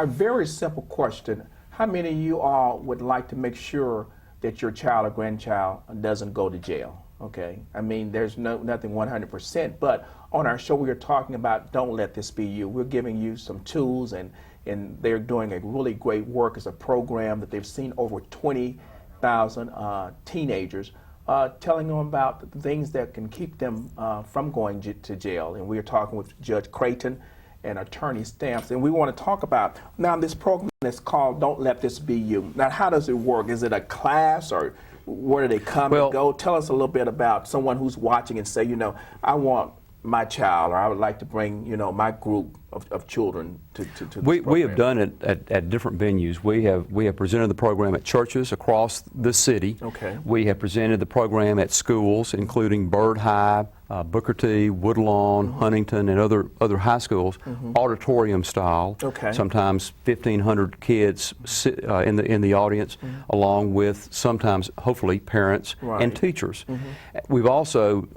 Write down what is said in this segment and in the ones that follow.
a very simple question. How many of you all would like to make sure that your child or grandchild doesn't go to jail? Okay, I mean, there's nothing 100%, but on our show we are talking about don't let this be you. We're giving you some tools, and they're doing a really great work as a program that they've seen over 20,000 teenagers, telling them about the things that can keep them from going to jail. And we are talking with Judge Crichton and Attorney Stamps, and we want to talk about now this program that's called Don't Let This Be You. Now, how does it work? Is it a class, or where do they come and go? Tell us a little bit about someone who's watching and say, you know, I want my child, or I would like to bring, you know, my group of children to this program. We have done it at different venues. We have presented the program at churches across the city. Okay. We have presented the program at schools, including Bird High, Booker T, Woodlawn, Huntington, and other high schools, auditorium style. Okay. Sometimes 1,500 kids sit, in the audience, along with sometimes, hopefully, parents and teachers. We've also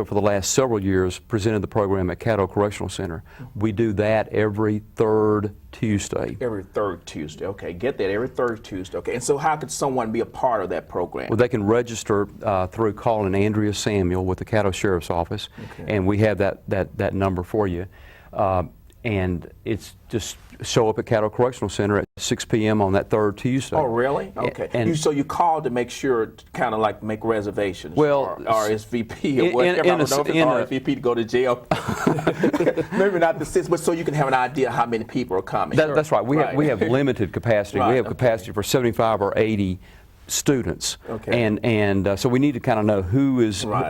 for the last several years presented the program at Caddo Correctional Center. We do that every third Tuesday. Every third Tuesday. Okay, get that, every third Tuesday. Okay, and so how could someone be a part of that program? Well, they can register through calling Andrea Samuel with the Caddo Sheriff's Office, and we have that number for you. And it's just show up at Caddo Correctional Center at 6 p.m. on that third Tuesday. Oh, really? Okay. So you called to make sure, kind of like make reservations. Well, RSVP or whatever. I don't know if it's RSVP to go to jail. Maybe not the 6, but so you can have an idea how many people are coming. That's right. We have limited capacity. We have capacity for 75 or 80 students, and so we need to kind of know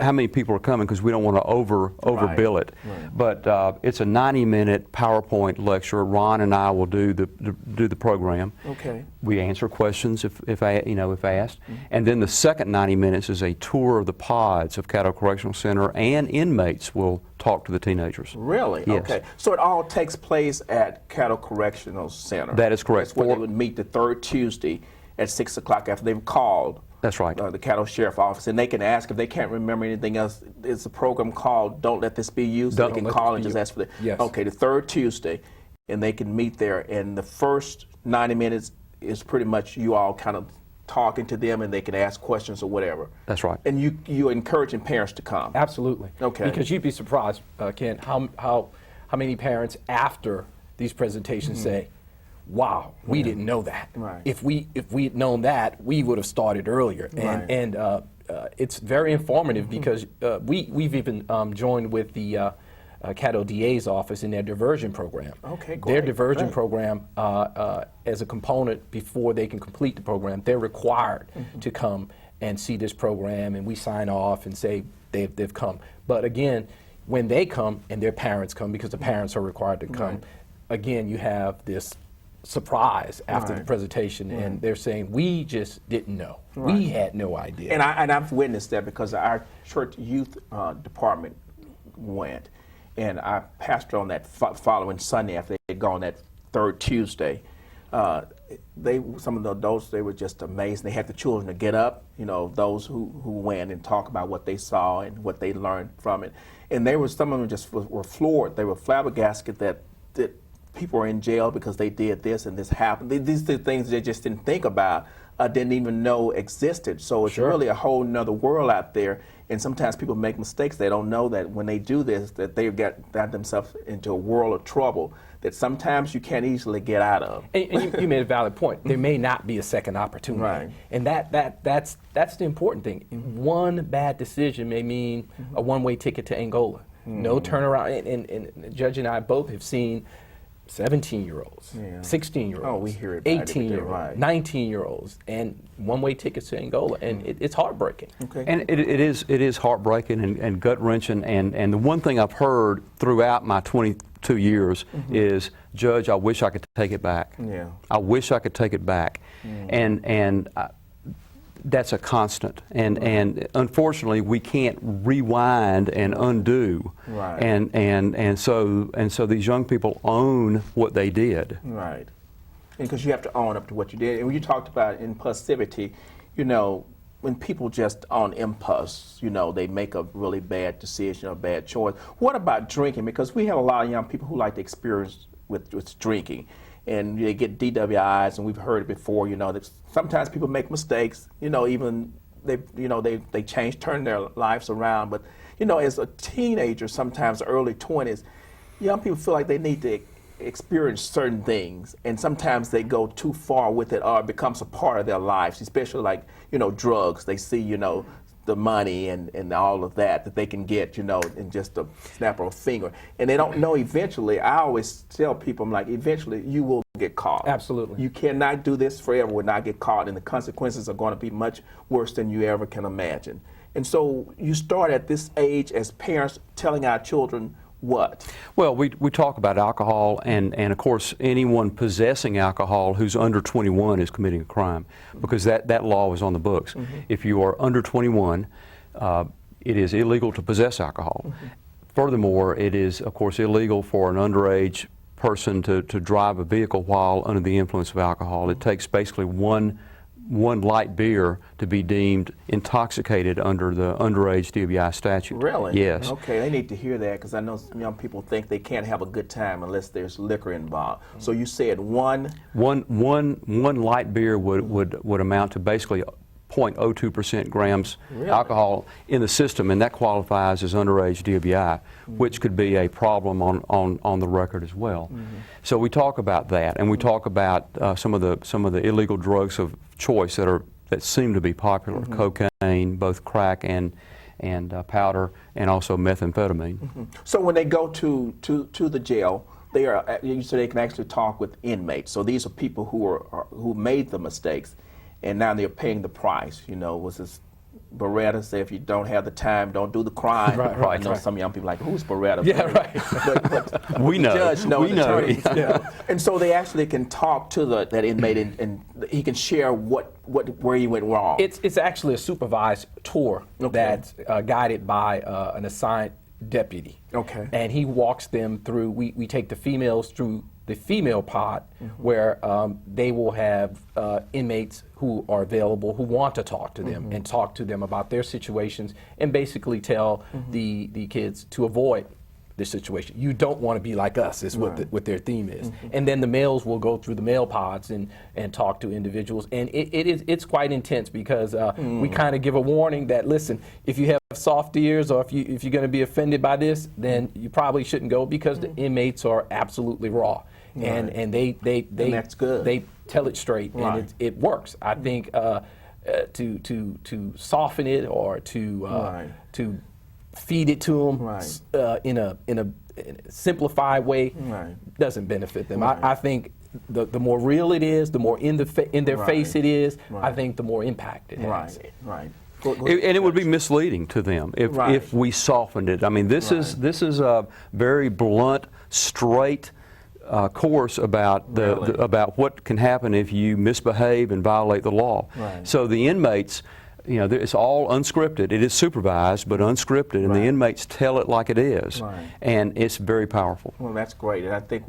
how many people are coming, because we don't want to overbill it. But it's a 90-minute PowerPoint lecture. Ron and I will do the program. Okay. We answer questions if asked, and then the second 90 minutes is a tour of the pods of Caddo Correctional Center, and inmates will talk to the teenagers. Really? Yes. Okay. So it all takes place at Caddo Correctional Center. That is correct. That's where they would meet the third Tuesday at 6 o'clock after they've called. That's right. The Caddo Sheriff Office, and they can ask if they can't remember anything else. It's a program called Don't Let This Be You, so they can call and just ask for it. Yes. Okay, the third Tuesday, and they can meet there, and the first 90 minutes is pretty much you all kind of talking to them, and they can ask questions or whatever. That's right. And you're encouraging parents to come. Absolutely. Okay. Because you'd be surprised, Ken, how many parents after these presentations say, wow, we didn't know that. Right. If we had known that, we would have started earlier. And it's very informative, because we've even joined with the Caddo DA's office in their diversion program. Okay, great. Their diversion program, as a component before they can complete the program, they're required to come and see this program, and we sign off and say they've come. But again, when they come and their parents come, because the parents are required to come, again, you have this surprise after the presentation, and they're saying, we just didn't know. We had no idea. And I've witnessed that, because our church youth department went, and I pastored on that following Sunday after they had gone that third Tuesday. Some of the adults, they were just amazed. They had the children to get up, you know, those who went and talk about what they saw and what they learned from it. And some of them just were floored. They were flabbergasted that people are in jail because they did this and this happened. These are things they just didn't think about, didn't even know existed. So it's really a whole nother world out there. And sometimes people make mistakes. They don't know that when they do this, that they've got themselves into a world of trouble that sometimes you can't easily get out of. And you made a valid point. There may not be a second opportunity. Right. And that's the important thing. One bad decision may mean a one-way ticket to Angola. No turnaround. And Judge and I both have seen 17-year-olds, 16-year-olds, oh, we hear it 18-year-olds, 19-year-olds, and one-way tickets to Angola, and it's heartbreaking. Okay. And it is heartbreaking and gut-wrenching, and the one thing I've heard throughout my 22 years is, Judge, I wish I could take it back. Yeah. I wish I could take it back. And that's a constant, and unfortunately we can't rewind and undo. Right. And so these young people own what they did. Right. And because you have to own up to what you did. And when you talked about impulsivity, you know, when people just on impulse, you know, they make a really bad decision or bad choice. What about drinking? Because we have a lot of young people who like to experience with drinking. and they get DWIs, and we've heard it before, you know, that sometimes people make mistakes, you know, even they change, turn their lives around. But, you know, as a teenager, sometimes early 20s, young people feel like they need to experience certain things, and sometimes they go too far with it, or it becomes a part of their lives, especially like, you know, drugs. They see, you know, the money and all of that they can get, you know, in just a snap of a finger. And they don't know eventually. I always tell people, I'm like, eventually you will get caught. Absolutely. You cannot do this forever and not get caught, and the consequences are going to be much worse than you ever can imagine. And so you start at this age as parents telling our children what? Well, we talk about alcohol, and of course anyone possessing alcohol who's under 21 is committing a crime, because that law is on the books. If you are under 21, it is illegal to possess alcohol. Furthermore, it is of course illegal for an underage person to drive a vehicle while under the influence of alcohol. It takes basically one light beer to be deemed intoxicated under the underage DWI statute. Really? Yes. Okay, they need to hear that, because I know some young people think they can't have a good time unless there's liquor involved. So you said one light beer would amount to basically 0.02% grams alcohol in the system, and that qualifies as underage DWI, which could be a problem on the record as well. So we talk about that, and we talk about some of the illegal drugs of choice that seem to be popular: cocaine, both crack and powder, and also methamphetamine. So when they go to the jail, you said they can actually talk with inmates. So these are people who made the mistakes, and now they're paying the price. You know, was this Beretta say, if you don't have the time, don't do the crime? Right. I know some young people like, who's Beretta? Yeah, right. But We know. The judge knows, We know. attorneys, you know. And so they actually can talk to that inmate, and he can share where he went wrong. It's actually a supervised tour that's guided by an assigned deputy. Okay. And he walks them through. We take the females through the female pod, where they will have inmates who are available, who want to talk to them and talk to them about their situations, and basically tell the kids to avoid this situation. You don't want to be like us, is what their theme is. And then the males will go through the male pods and talk to individuals, and it's quite intense, because we kind of give a warning that, listen, if you have soft ears, or if you're going to be offended by this, then you probably shouldn't go, because the inmates are absolutely raw. And they that's good. They tell it straight, and it works. I think to soften it, or to feed it to them in a simplified way doesn't benefit them. I think the more real it is, the more in their face it is, I think the more impact it has. Right. And it would be misleading to them if we softened it. I mean, this is a very blunt, straight course about about what can happen if you misbehave and violate the law. So the inmates, you know, it's all unscripted. It is supervised, but unscripted, and the inmates tell it like it is, and it's very powerful. Well, that's great, and I think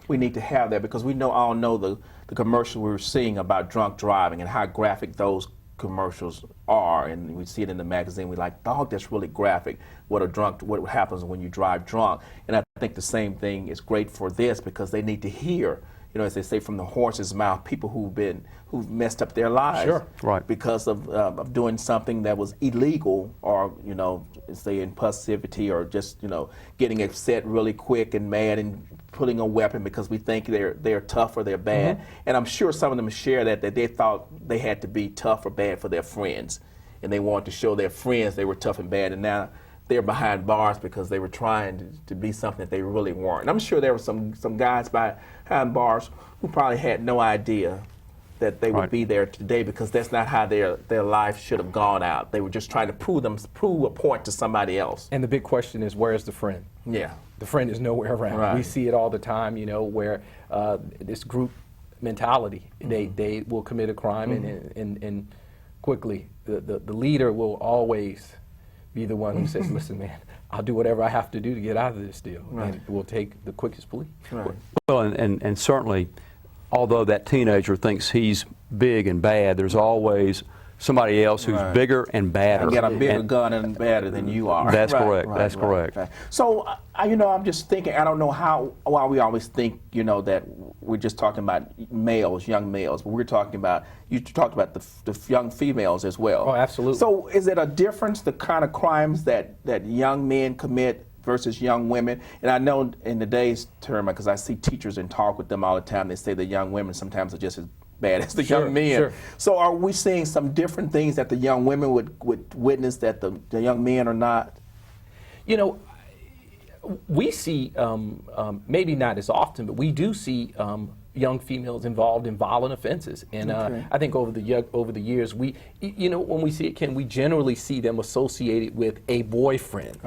we need to have that, because we all know the commercial we were seeing about drunk driving and how graphic those commercials are, and we see it in the magazine. We're like, dog, that's really graphic. What happens when you drive drunk? And I think the same thing is great for this, because they need to hear, you know, as they say, from the horse's mouth, people who've messed up their lives because of doing something that was illegal, or, you know, say impulsivity, or just, you know, getting upset really quick and mad and pulling a weapon because we think they're tough or they're bad. And I'm sure some of them share that they thought they had to be tough or bad for their friends, and they wanted to show their friends they were tough and bad, and now they're behind bars because they were trying to be something that they really weren't. And I'm sure there were some guys behind bars who probably had no idea that they would be there today, because that's not how their life should have gone out. They were just trying to prove a point to somebody else. And the big question is, where's the friend? Yeah. The friend is nowhere around. We see it all the time, you know, where this group mentality, they will commit a crime, and quickly the leader will always be the one who says, listen, man, I'll do whatever I have to do to get out of this deal, and we'll take the quickest plea. Well, and certainly, although that teenager thinks he's big and bad, there's always somebody else who's bigger and badder. I get a bigger gun and badder than you are. That's correct. That's correct. So, I'm just thinking, I don't know why we always think, that we're just talking about males, young males, but we're talking about, you talked about the young females as well. Oh, absolutely. So is it a difference, the kind of crimes that young men commit versus young women? And I know in today's term, because I see teachers and talk with them all the time, they say the young women sometimes are just as bad as the young men. Sure. So are we seeing some different things that the young women would witness that the young men are not? We see, maybe not as often, but we do see young females involved in violent offenses. And I think over the years, when we see it, Ken, we generally see them associated with a boyfriend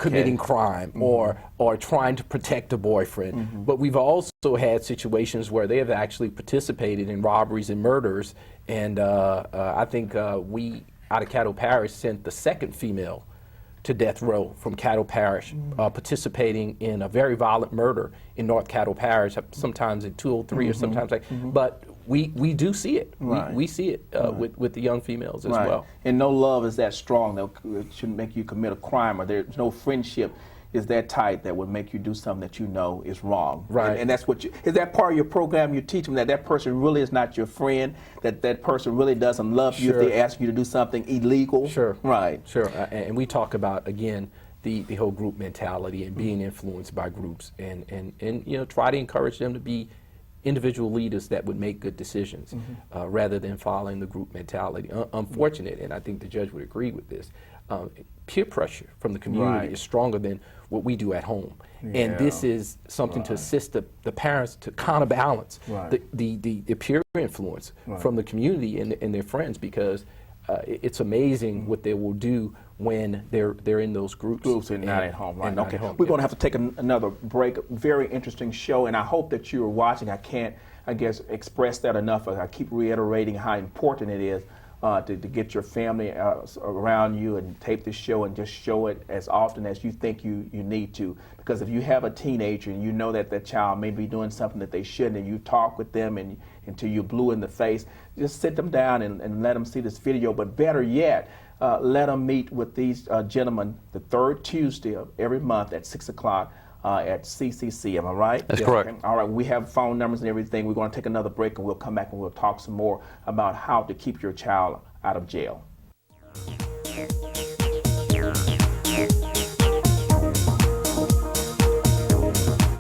committing crime or trying to protect a boyfriend. But we've also had situations where they have actually participated in robberies and murders. And I think we, out of Caddo Parish, sent the second female to death row from Caddo Parish, participating in a very violent murder in North Caddo Parish, sometimes in 203 or sometimes but we do see it. We see it with the young females as well. And no love is that strong that it should make you commit a crime, or there's no friendship is that tight that would make you do something that is wrong. And that's what is that part of your program? You teach them that person really is not your friend, that person really doesn't love you if they ask you to do something illegal. And we talk about, again, the whole group mentality and being influenced by groups, and try to encourage them to be individual leaders that would make good decisions rather than following the group mentality. Unfortunate, and I think the judge would agree with this, peer pressure from the community is stronger than what we do at home. And this is something to assist the parents to counterbalance the peer influence from the community and their friends, because it's amazing what they will do when they're in those groups and not at home. Okay, we're going to have to take another break. Very interesting show, and I hope that you are watching. I can't, express that enough. I keep reiterating how important it is to get your family around you and tape this show and just show it as often as you think you need to. Because if you have a teenager and you know that child may be doing something that they shouldn't, and you talk with them until you're blue in the face, just sit them down and let them see this video. But better yet, let them meet with these gentlemen the third Tuesday of every month at 6 o'clock at CCC. Am I right? That's correct. Okay. All right. We have phone numbers and everything. We're going to take another break, and we'll come back and we'll talk some more about how to keep your child out of jail.